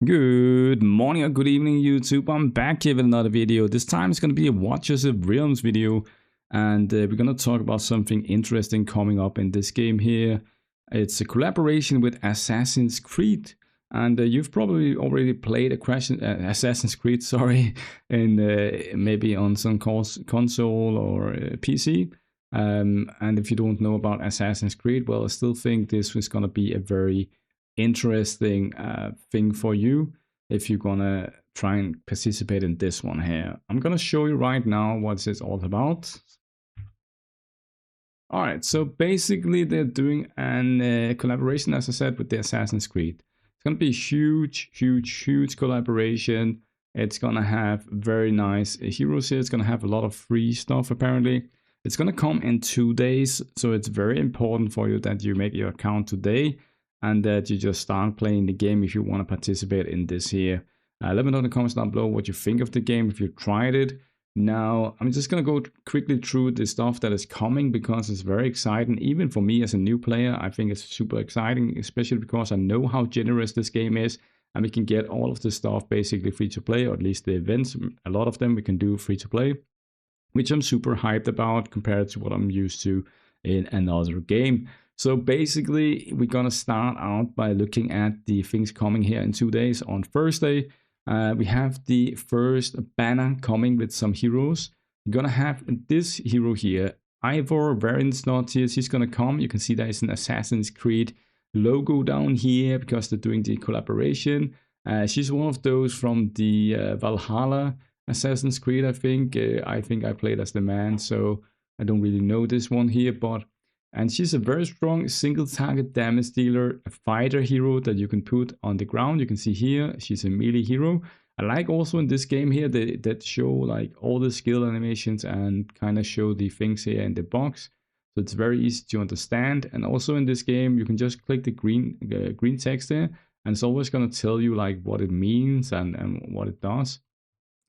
Good morning or good evening, YouTube. I'm back here with another video. This time it's going to be a Watchers of Realms video, and we're going to talk about something interesting coming up in this game here. It's a collaboration with Assassin's Creed, and you've probably already played Assassin's Creed, sorry, in maybe on some console or PC. And if you don't know about Assassin's Creed, well, I still think this was going to be a very interesting thing for you if you're gonna try and participate in this one here. I'm gonna show you right now what it's all about. All right, so basically they're doing a collaboration, as I said, with the Assassin's Creed. It's gonna be a huge collaboration. It's gonna have very nice heroes here. It's gonna have a lot of free stuff apparently. It's gonna come in 2 days, so it's very important for you that you make your account today and that you just start playing the game if you want to participate in this here. Let me know in the comments down below what you think of the game, if you tried it. Now, I'm just going to go quickly through the stuff that is coming because it's very exciting. Even for me as a new player, I think it's super exciting, especially because I know how generous this game is. And we can get all of the stuff basically free to play, or at least the events, a lot of them we can do free to play, which I'm super hyped about compared to what I'm used to in another game. So basically, we're gonna start out by looking at the things coming here in 2 days. On Thursday, we have the first banner coming with some heroes. We're gonna have this hero here, Eivor, variant not here. She's gonna come. You can see there is an Assassin's Creed logo down here because they're doing the collaboration. She's one of those from the Valhalla Assassin's Creed, I think. I think I played as the man, so I don't really know this one here, and she's a very strong single target damage dealer, a fighter hero that you can put on the ground. You can see here, she's a melee hero. I like also in this game here that show like all the skill animations and kind of show the things here in the box. So it's very easy to understand. And also in this game, you can just click the green text there, and it's always going to tell you like what it means and what it does.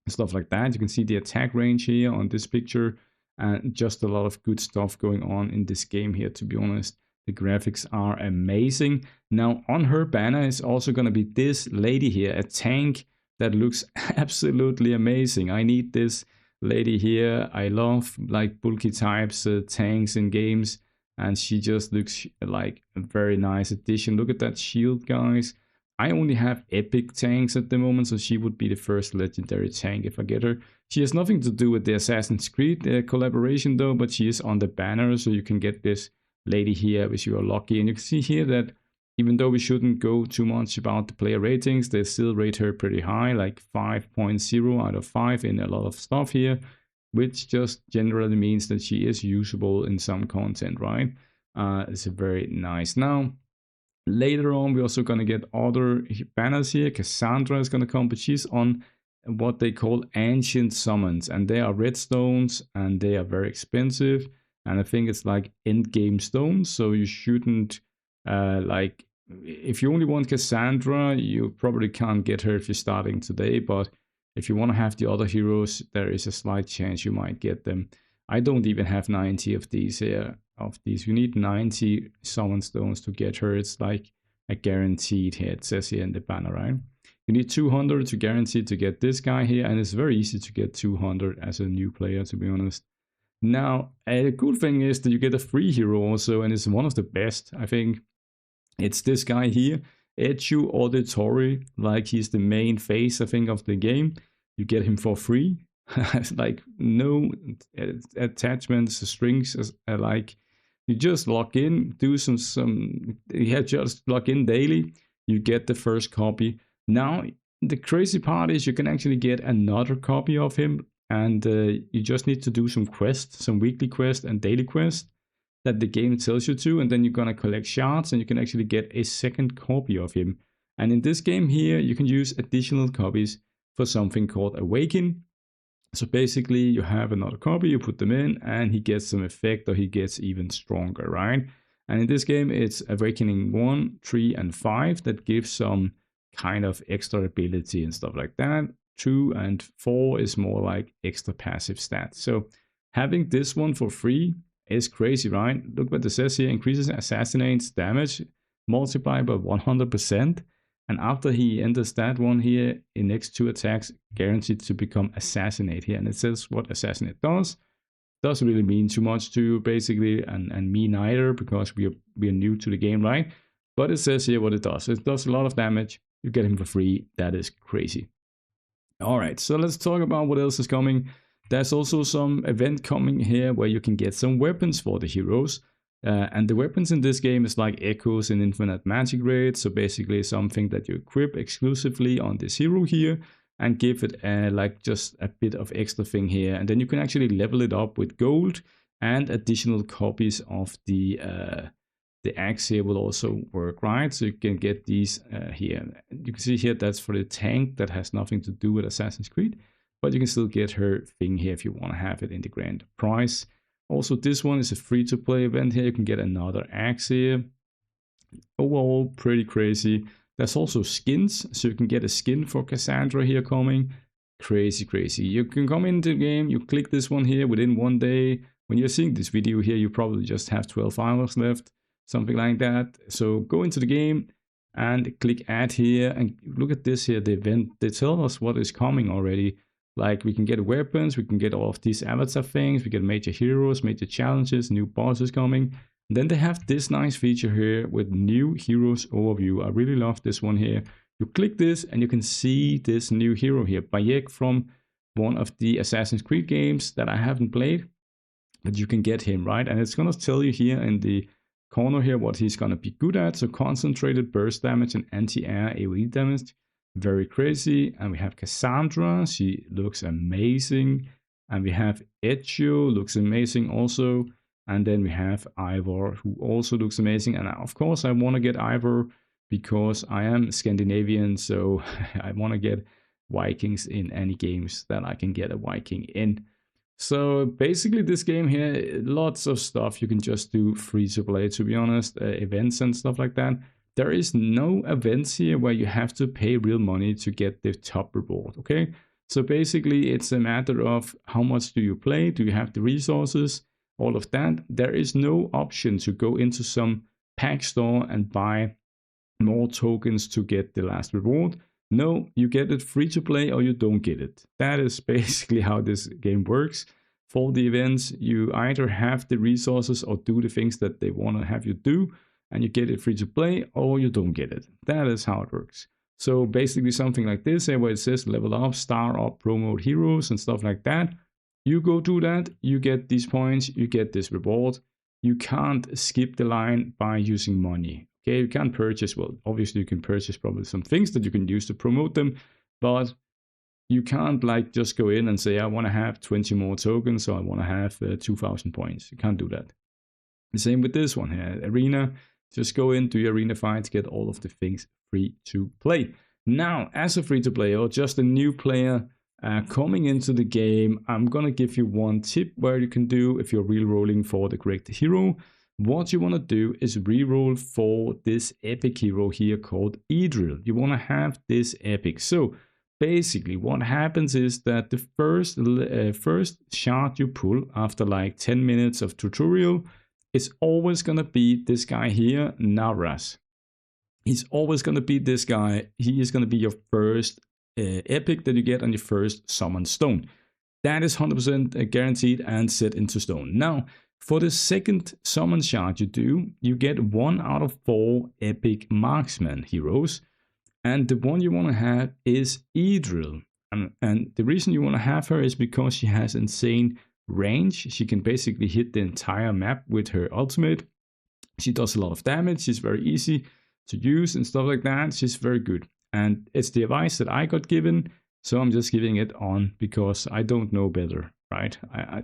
Stuff like that. You can see the attack range here on this picture. And just a lot of good stuff going on in this game here, to be honest. The graphics are amazing. Now, on her banner is also going to be this lady here, a tank that looks absolutely amazing. I need this lady here. I love like bulky types, tanks in games, and she just looks like a very nice addition. Look at that shield, guys. I only have epic tanks at the moment, so she would be the first legendary tank if I get her. She has nothing to do with the Assassin's Creed collaboration though, but she is on the banner, so you can get this lady here if you are lucky. And you can see here that even though we shouldn't go too much about the player ratings, they still rate her pretty high, like 5.0 out of 5 in a lot of stuff here, which just generally means that she is usable in some content, right? It's very nice. Now, later on, we're also going to get other banners here. Cassandra is going to come, but she's on what they call ancient summons, and they are red stones and they are very expensive, and I think it's like end game stones, so you shouldn't like, if you only want Cassandra, you probably can't get her if you're starting today, but if you want to have the other heroes, there is a slight chance you might get them. I don't even have 90 of these here. You need 90 summon stones to get her. It's like a guaranteed here. It says here in the banner, right? You need 200 to guarantee to get this guy here, and it's very easy to get 200 as a new player, to be honest. Now, a cool thing is that you get a free hero also, and it's one of the best, I think. It's this guy here, Ezio Auditore, like he's the main face, I think, of the game. You get him for free. Like no attachments, strings, like you just log in, do just log in daily, you get the first copy. Now, the crazy part is you can actually get another copy of him, and you just need to do some quests, some weekly quests and daily quests that the game tells you to, and then you're gonna collect shards and you can actually get a second copy of him. And in this game here, you can use additional copies for something called Awaken. So basically, you have another copy, you put them in, and he gets some effect, or he gets even stronger, right? And in this game, it's Awakening 1, 3, and 5 that gives some kind of extra ability and stuff like that. 2 and 4 is more like extra passive stats. So having this one for free is crazy, right? Look what it says here: increases assassinates damage multiplied by 100%. And after he enters that one here, in next 2 attacks, guaranteed to become assassinate here. And it says what assassinate does. Doesn't really mean too much to you, basically, and me neither, because we are new to the game, right? But it says here what it does. It does a lot of damage. You get him for free. That is crazy. All right, so let's talk about what else is coming. There's also some event coming here where you can get some weapons for the heroes. And the weapons in this game is like echoes and infinite magic rate. So basically something that you equip exclusively on this hero here and give it like just a bit of extra thing here. And then you can actually level it up with gold, and additional copies of the axe here will also work, right? So you can get these here. You can see here that's for the tank that has nothing to do with Assassin's Creed, but you can still get her thing here if you want to have it in the grand prize. Also, this one is a free-to-play event here. You can get another axe here. Overall, pretty crazy. There's also skins, so you can get a skin for Cassandra here coming. Crazy, crazy. You can come into the game, you click this one here within 1 day. When you're seeing this video here, you probably just have 12 hours left, something like that. So go into the game and click add here, and look at this here, the event. They tell us what is coming already. Like, we can get weapons, we can get all of these avatar things, we get major heroes, major challenges, new bosses coming. And then they have this nice feature here with new heroes overview. I really love this one here. You click this and you can see this new hero here, Bayek, from one of the Assassin's Creed games that I haven't played, but you can get him, right? And it's gonna tell you here in the corner here what he's gonna be good at. So concentrated burst damage and anti-air AoE damage. Very crazy. And we have Cassandra, she looks amazing. And we have Ezio, looks amazing also. And then we have Eivor, who also looks amazing. And of course I want to get Eivor because I am Scandinavian, so I want to get Vikings in any games that I can get a Viking in. So basically this game here, lots of stuff you can just do free to play, to be honest, events and stuff like that. There is no events here where you have to pay real money to get the top reward, okay? So basically it's a matter of how much do you play, do you have the resources, all of that. There is no option to go into some pack store and buy more tokens to get the last reward. No, you get it free to play or you don't get it. That is basically how this game works. For the events, you either have the resources or do the things that they want to have you do, and you get it free to play, or you don't get it. That is how it works. So basically something like this, where it says level up, star up, promote heroes and stuff like that. You go do that, you get these points, you get this reward. You can't skip the line by using money. Okay, you can't purchase, well, obviously you can purchase probably some things that you can use to promote them, but you can't like just go in and say, I want to have 20 more tokens, so I want to have 2,000 points. You can't do that. The same with this one here, Arena. Just go in, do your arena fights, get all of the things free to play. Now, as a free to play or just a new player coming into the game, I'm gonna give you one tip where you can do if you're re-rolling for the correct hero. What you want to do is re-roll for this epic hero here called Idril. You want to have this epic. So basically what happens is that the first shard you pull after like 10 minutes of tutorial is always going to be this guy here, Naras. He's always going to be this guy. He is going to be your first epic that you get on your first summon stone. That is 100% guaranteed and set into stone. Now, for the second summon shard you do, you get 1 out of 4 epic marksman heroes. And the one you want to have is Idril. And the reason you want to have her is because she has insane range. She can basically hit the entire map with her ultimate. She does a lot of damage. She's very easy to use and stuff like that. She's very good. And it's the advice that I got given, so I'm just giving it on because I don't know better, right?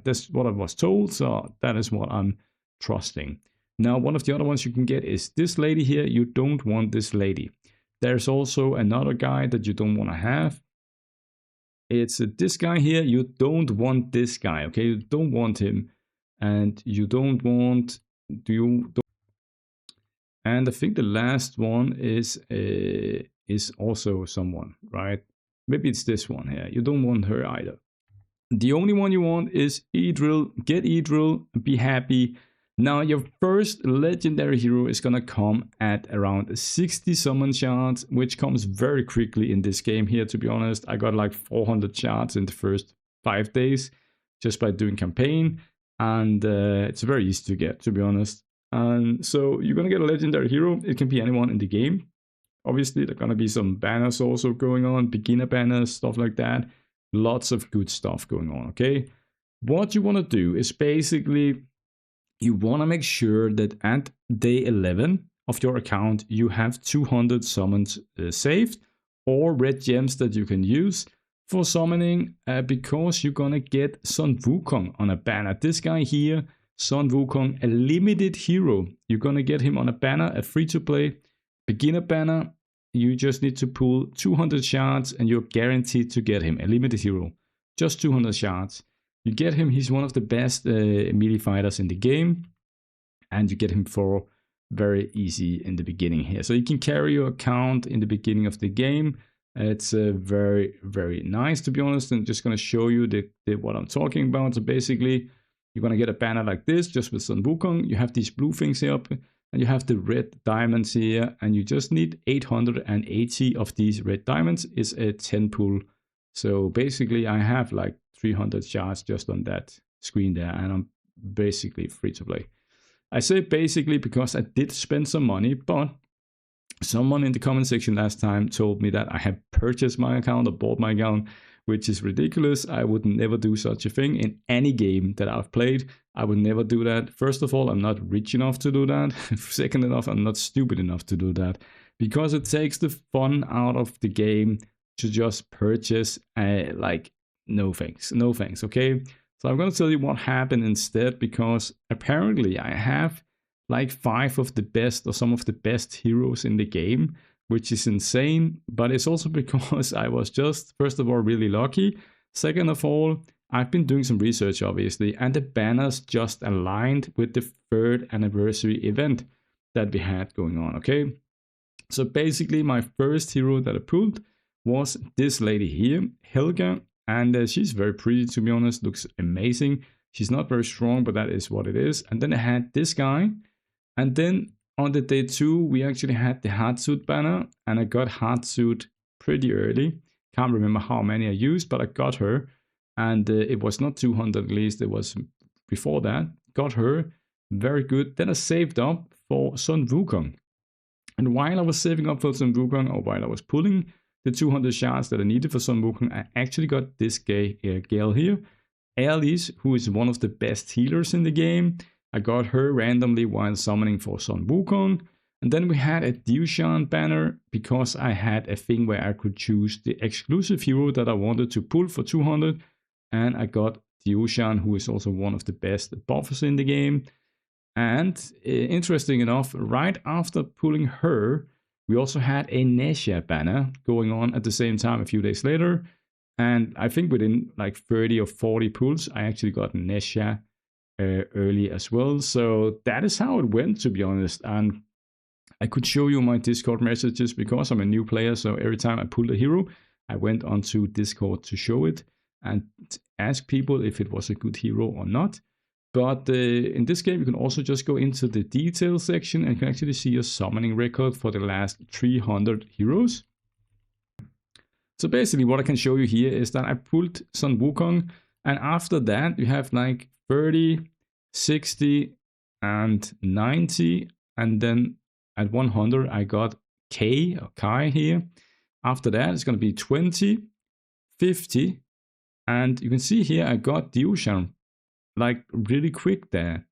That's what I was told, so that is what I'm trusting. Now, one of the other ones you can get is this lady here. You don't want this lady. There's also another guy that you don't want to have. It's this guy here. You don't want this guy, okay? You don't want him. And you don't want... And I think the last one is also someone, right? Maybe it's this one here. You don't want her either. The only one you want is Idril. Get Idril, be happy. Now, your first legendary hero is gonna come at around 60 summon shards, which comes very quickly in this game here, to be honest. I got like 400 shards in the first 5 days just by doing campaign, and it's very easy to get, to be honest. And so you're gonna get a legendary hero. It can be anyone in the game. Obviously, there are gonna be some banners also going on, beginner banners, stuff like that. Lots of good stuff going on, okay? What you wanna do is basically you want to make sure that at day 11 of your account, you have 200 summons saved or red gems that you can use for summoning because you're going to get Sun Wukong on a banner. This guy here, Sun Wukong, a limited hero. You're going to get him on a banner, a free-to-play beginner banner. You just need to pull 200 shards and you're guaranteed to get him, a limited hero. Just 200 shards. You get him, he's one of the best melee fighters in the game, and you get him for very easy in the beginning here. So you can carry your account in the beginning of the game. It's very, very nice, to be honest. I'm just going to show you what I'm talking about. So basically, you're going to get a banner like this, just with Sun Wukong. You have these blue things here up, and you have the red diamonds here, and you just need 880 of these red diamonds. Is a 10 pull. So basically, I have like 300 shards just on that screen there, and I'm basically free to play. I say basically because I did spend some money, but someone in the comment section last time told me that I had purchased my account or bought my account, which is ridiculous. I would never do such a thing in any game that I've played. I would never do that. First of all, I'm not rich enough to do that. Second enough, I'm not stupid enough to do that, because it takes the fun out of the game to just purchase like no thanks, okay? So I'm going to tell you what happened instead, because apparently I have like 5 of the best or some of the best heroes in the game, which is insane. But it's also because I was just, first of all, really lucky. Second of all, I've been doing some research, obviously, and the banners just aligned with the 3rd anniversary event that we had going on, okay? So basically, my first hero that I pulled was this lady here, Helga, and she's very pretty, to be honest, looks amazing. She's not very strong, but that is what it is. And then I had this guy, and then on the day 2, we actually had the Hardsuit banner, and I got Hardsuit pretty early. Can't remember how many I used, but I got her, and it was not 200 at least, it was before that. Got her, very good. Then I saved up for Sun Wukong. And while I was saving up for Sun Wukong, or while I was pulling the 200 shards that I needed for Sun Wukong, I actually got this girl here, Alice, who is one of the best healers in the game. I got her randomly while summoning for Sun Wukong. And then we had a Diushan banner, because I had a thing where I could choose the exclusive hero that I wanted to pull for 200. And I got Diushan, who is also one of the best buffers in the game. And interesting enough, right after pulling her, we also had a Nesha banner going on at the same time a few days later. And I think within like 30 or 40 pulls, I actually got Nesha early as well. So that is how it went, to be honest. And I could show you my Discord messages because I'm a new player. So every time I pulled a hero, I went onto Discord to show it and ask people if it was a good hero or not. But in this game, you can also just go into the details section and you can actually see your summoning record for the last 300 heroes. So basically what I can show you here is that I pulled Sun Wukong, and after that you have like 30, 60 and 90, and then at 100 I got Kai here. After that it's going to be 20, 50, and you can see here I got Diushan like really quick there.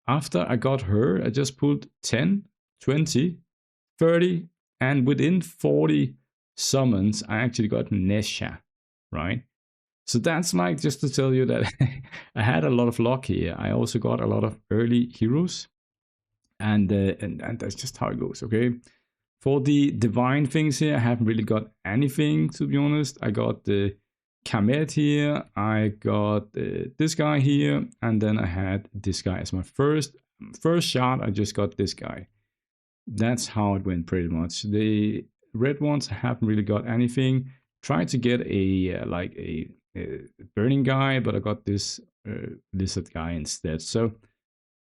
After I got her, I just pulled 10, 20, 30, and within 40 summons, I actually got Nesha, right? So that's like just to tell you that I had a lot of luck here. I also got a lot of early heroes, and that's just how it goes, okay? For the divine things here, I haven't really got anything, to be honest. I got the Kamet here, I got this guy here, and then I had this guy as my first shot. I just got this guy. That's how it went pretty much. The red ones I haven't really got anything. Tried to get a like a burning guy, but I got this lizard guy instead. So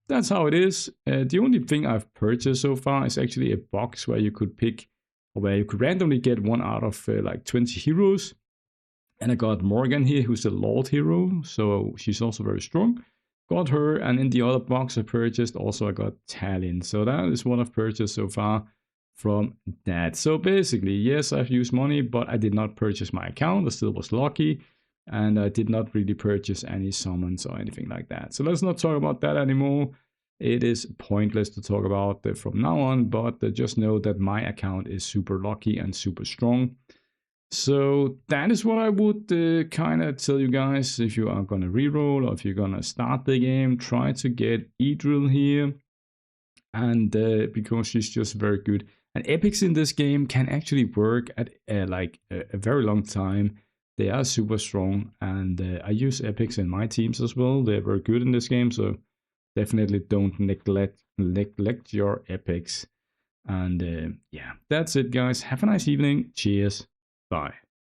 that's how it is. The only thing I've purchased so far is actually a box where you could pick, or where you could randomly get one out of like 20 heroes. And I got Morgan here, who's a Lord hero, so she's also very strong. Got her, and in the other box I purchased, also I got Talon. So that is what I've purchased so far from that. So basically, yes, I've used money, but I did not purchase my account. I still was lucky, and I did not really purchase any summons or anything like that. So let's not talk about that anymore. It is pointless to talk about from now on, but just know that my account is super lucky and super strong. So that is what I would kind of tell you guys. If you are going to reroll or if you're going to start the game, try to get Idril here. And because she's just very good. And epics in this game can actually work at like a very long time. They are super strong. And I use epics in my teams as well. They're very good in this game. So definitely don't neglect your epics. And yeah, that's it, guys. Have a nice evening. Cheers. Bye.